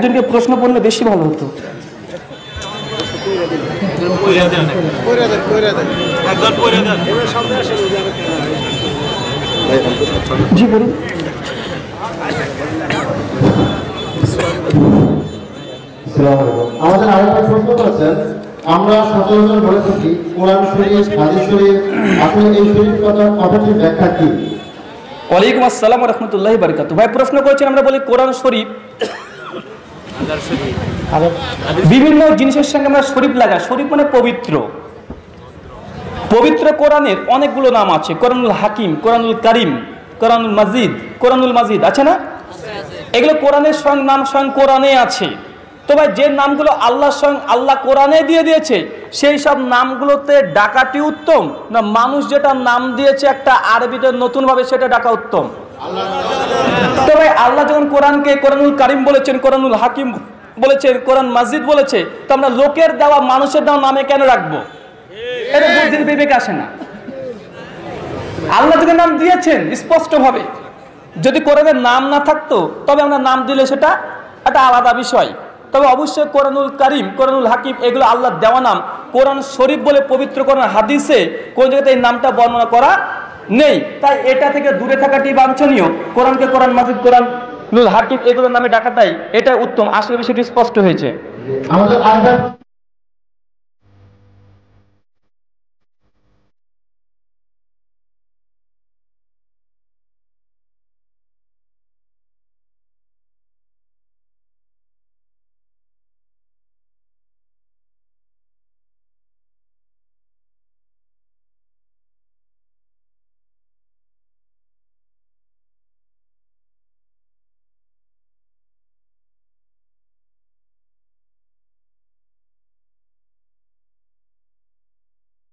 একজনকে প্রশ্ন করলে বেশি ভালো হতো। জি বলুন। আমাদের আরেকটা প্রশ্ন করেছেন, আমরা সচরাচর বলে থাকি কোরআন শরীফ, হাদিস শরীফ, আসলে এই শরীফ কথাটির ব্যাখ্যা কি? ওয়ালাইকুম আসসালাম ওয়া রাহমাতুল্লাহি ওয়া বারাকাতুহু। ভাই প্রশ্ন করেছেন, আমরা বলি কোরআন শরীফ, বিভিন্ন জিনিসের সঙ্গে আমরা শরীফ লাগাই। শরীফ মানে পবিত্র। পবিত্র কোরআনের অনেকগুলো নাম আছে, কোরআনুল হাকিম, কোরআনুল কারিম, কোরআনুল মাজিদ, কোরআনুল মাজিদ আছে না? এগুলো কোরআনের সঙ্গে নাম স্বয়ং কোরআনে আছে। তো ভাই যে নামগুলো আল্লাহ স্বয়ং আল্লাহ কোরআনে দিয়ে দিয়েছে, সেই সব নামগুলোতে ডাকাটি উত্তম, না মানুষ যেটা নাম দিয়েছে একটা আরবিতে নতুন ভাবে সেটা ডাকা উত্তম? তো ভাই আল্লাহ যখন কোরআনকে কোরআনুল কারিম বলেছেন, কোরআনুল হাকিম বলেছেন, কোরআন মাজিদ বলেছে, তো আমরা লোকের দেওয়া মানুষের দেওয়া নামে কেন রাখবো? এটা বুদ্ধির বিবেক আসে না। আল্লাহ যখন নাম দিয়েছেন স্পষ্ট ভাবে, যদি কোরআনের নাম না থাকতো তবে আমরা নাম দিলে সেটা একটা আলাদা বিষয়। তবে অবশ্যই কোরআনুল কারিম, কোরআনুল হাকিম এগুলো আল্লাহ দেওয়া নাম। কোরআন শরীফ বলে পবিত্র কোরআন হাদিসে কোন জায়গাতে এই নামটা বর্ণনা করা নেই। তাই এটা থেকে দূরে থাকাটি বাঞ্ছনীয়। কোরআনকে কোরআন মাজিদ, কোরআনুল হাকিম এগুলোর নামে ডাকাটাই এটা উত্তম। আসলে বিষয়টি স্পষ্ট হয়েছে। আমাদের